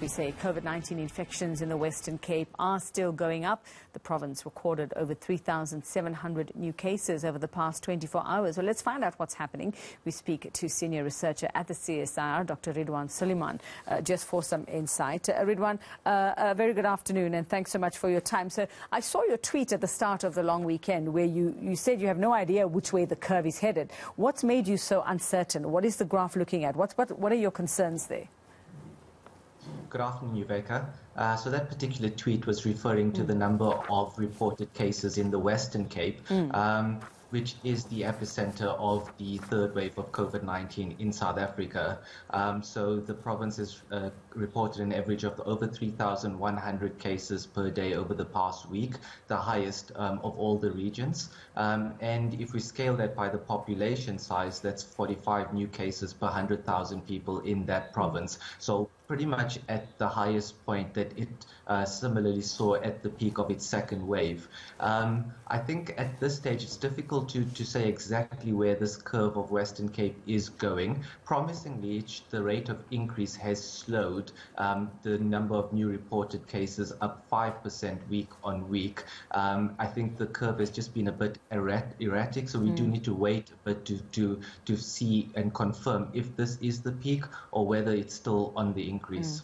We say COVID-19 infections in the Western Cape are still going up. The province recorded over 3,700 new cases over the past 24 hours. Well, let's find out what's happening. We speak to senior researcher at the CSIR, Dr. Ridwaan Suliman, just for some insight. Ridwaan, a very good afternoon and thanks so much for your time. So I saw your tweet at the start of the long weekend where you said you have no idea which way the curve is headed. What's made you so uncertain? What is the graph looking at? What are your concerns there? Good afternoon, Yuveka. So that particular tweet was referring to the number of reported cases in the Western Cape, which is the epicenter of the third wave of COVID-19 in South Africa. So the province has reported an average of over 3,100 cases per day over the past week, the highest of all the regions. And if we scale that by the population size, that's 45 new cases per 100,000 people in that province. So pretty much at the highest point that it similarly saw at the peak of its second wave. I think at this stage it's difficult to say exactly where this curve of Western Cape is going. Promisingly, the rate of increase has slowed. The number of new reported cases up 5% week on week. I think the curve has just been a bit erratic, so we do need to wait a bit to see and confirm if this is the peak or whether it's still on the increase.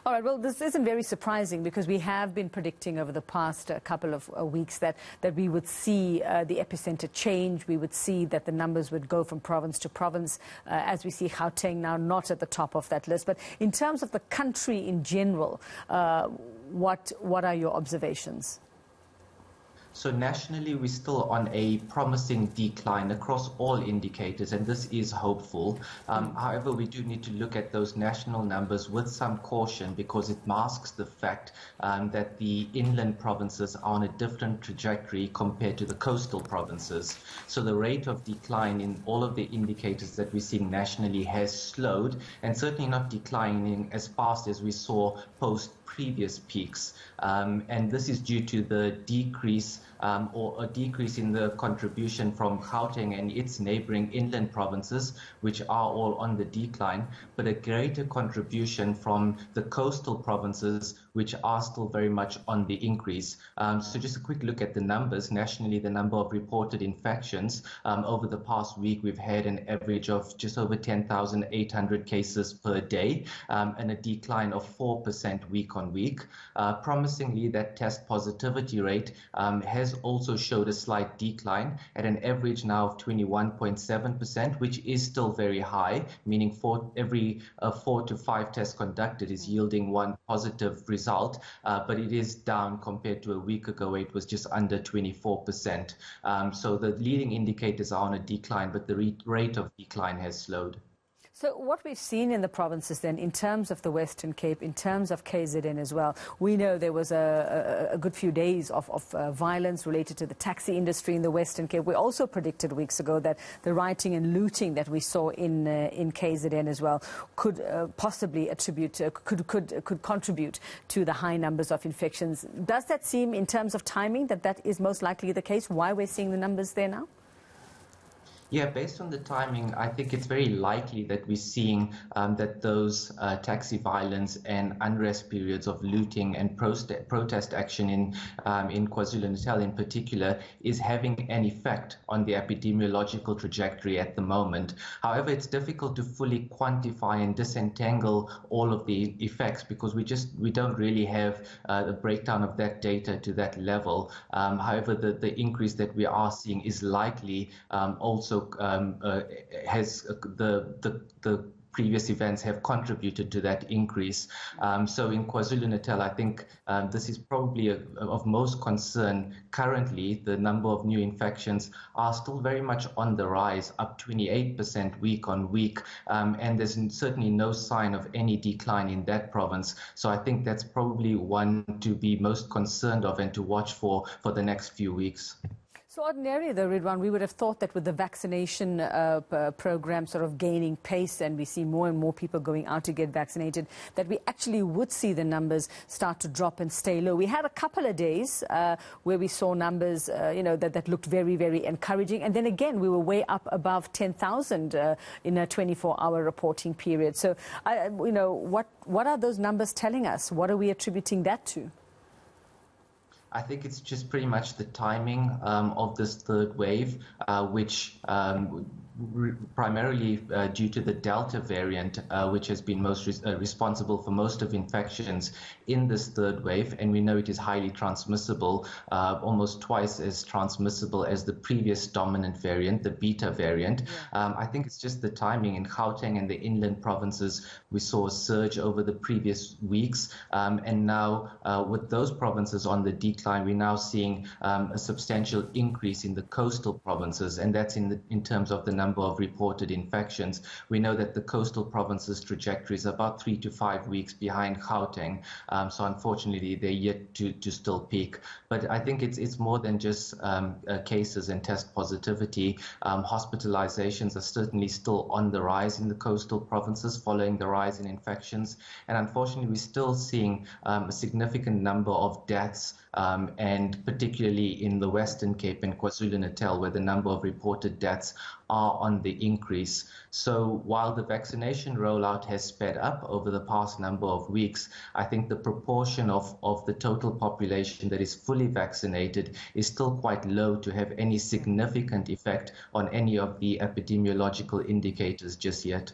All right, well, this isn't very surprising because we have been predicting over the past couple of weeks that we would see the epicenter change. We would see that the numbers would go from province to province, as we see Gauteng now not at the top of that list. But in terms of the country in general, what are your observations? So nationally, we're still on a promising decline across all indicators, and this is hopeful. However, we do need to look at those national numbers with some caution because it masks the fact that the inland provinces are on a different trajectory compared to the coastal provinces. So the rate of decline in all of the indicators that we're seeing nationally has slowed and certainly not declining as fast as we saw post previous peaks. And this is due to the decrease or a decrease in the contribution from Gauteng and its neighboring inland provinces, which are all on the decline, but a greater contribution from the coastal provinces, which are still very much on the increase. So just a quick look at the numbers. Nationally, the number of reported infections over the past week, we've had an average of just over 10,800 cases per day and a decline of 4% week on week. Promisingly, that test positivity rate has also showed a slight decline at an average now of 21.7%, which is still very high, meaning for every 4 to 5 tests conducted is yielding one positive result, but it is down compared to a week ago. It was just under 24%. So the leading indicators are on a decline, but the rate of decline has slowed. So what we've seen in the provinces then, in terms of the Western Cape, in terms of KZN as well, we know there was a good few days of violence related to the taxi industry in the Western Cape. We also predicted weeks ago that the rioting and looting that we saw in KZN as well could possibly could contribute to the high numbers of infections. Does that seem, in terms of timing, that is most likely the case, why we're seeing the numbers there now? Yeah, based on the timing, I think it's very likely that we're seeing that those taxi violence and unrest periods of looting and protest action in Kwazulu-Natal in particular is having an effect on the epidemiological trajectory at the moment. However, it's difficult to fully quantify and disentangle all of the effects because we don't really have the breakdown of that data to that level. However, the increase that we are seeing is likely also has the previous events have contributed to that increase. So in KwaZulu-Natal, I think this is probably of most concern. Currently, the number of new infections are still very much on the rise, up 28% week on week, and there's certainly no sign of any decline in that province. So I think that's probably one to be most concerned of and to watch for the next few weeks. So ordinarily, though, Ridwaan, we would have thought that with the vaccination program sort of gaining pace and we see more and more people going out to get vaccinated, that we actually would see the numbers start to drop and stay low. We had a couple of days where we saw numbers, that looked very, very encouraging. And then again, we were way up above 10,000 in a 24-hour reporting period. So, what are those numbers telling us? What are we attributing that to? I think it's just pretty much the timing of this third wave, which primarily due to the Delta variant, which has been most responsible for most of infections in this third wave. And we know it is highly transmissible, almost twice as transmissible as the previous dominant variant, the Beta variant. Yeah. I think it's just the timing. In Gauteng and the inland provinces, we saw a surge over the previous weeks. And now with those provinces on the decline, we're now seeing a substantial increase in the coastal provinces. And that's in terms of the number of reported infections. We know that the coastal provinces' trajectory is about 3 to 5 weeks behind Gauteng. So unfortunately, they're yet to still peak. But I think it's more than just cases and test positivity. Hospitalizations are certainly still on the rise in the coastal provinces following the rise in infections. And unfortunately, we're still seeing a significant number of deaths, and particularly in the Western Cape and Kwazulu-Natal, where the number of reported deaths are on the increase. So while the vaccination rollout has sped up over the past number of weeks, I think the proportion of the total population that is fully vaccinated is still quite low to have any significant effect on any of the epidemiological indicators just yet.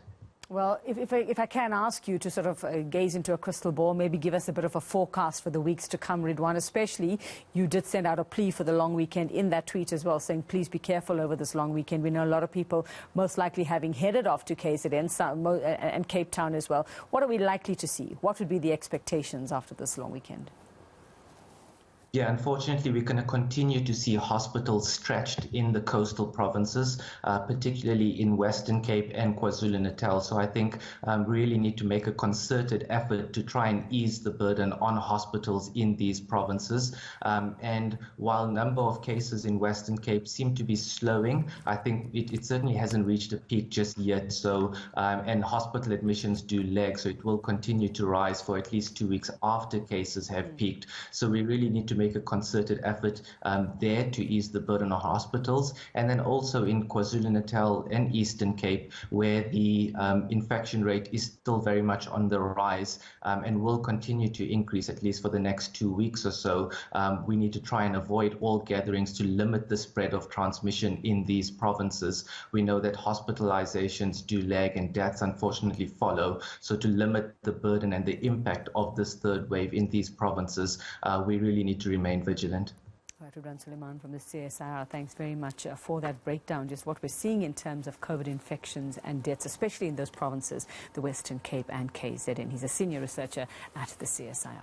Well, if I can ask you to sort of gaze into a crystal ball, maybe give us a bit of a forecast for the weeks to come, Ridwaan, especially you did send out a plea for the long weekend in that tweet as well, saying please be careful over this long weekend. We know a lot of people most likely having headed off to KZN and Cape Town as well. What are we likely to see? What would be the expectations after this long weekend? Yeah, unfortunately, we're going to continue to see hospitals stretched in the coastal provinces, particularly in Western Cape and KwaZulu-Natal. So I think really need to make a concerted effort to try and ease the burden on hospitals in these provinces. And while number of cases in Western Cape seem to be slowing, I think it certainly hasn't reached a peak just yet. So and hospital admissions do lag, so it will continue to rise for at least 2 weeks after cases have peaked. So we really need to make a concerted effort there to ease the burden on hospitals. And then also in KwaZulu-Natal and Eastern Cape, where the infection rate is still very much on the rise and will continue to increase at least for the next 2 weeks or so. We need to try and avoid all gatherings to limit the spread of transmission in these provinces. We know that hospitalizations do lag and deaths unfortunately follow. So to limit the burden and the impact of this third wave in these provinces, we really need to remain vigilant. Ridwaan Suliman from the CSIR, thanks very much for that breakdown, just what we're seeing in terms of COVID infections and deaths, especially in those provinces, the Western Cape and KZN. He's a senior researcher at the CSIR.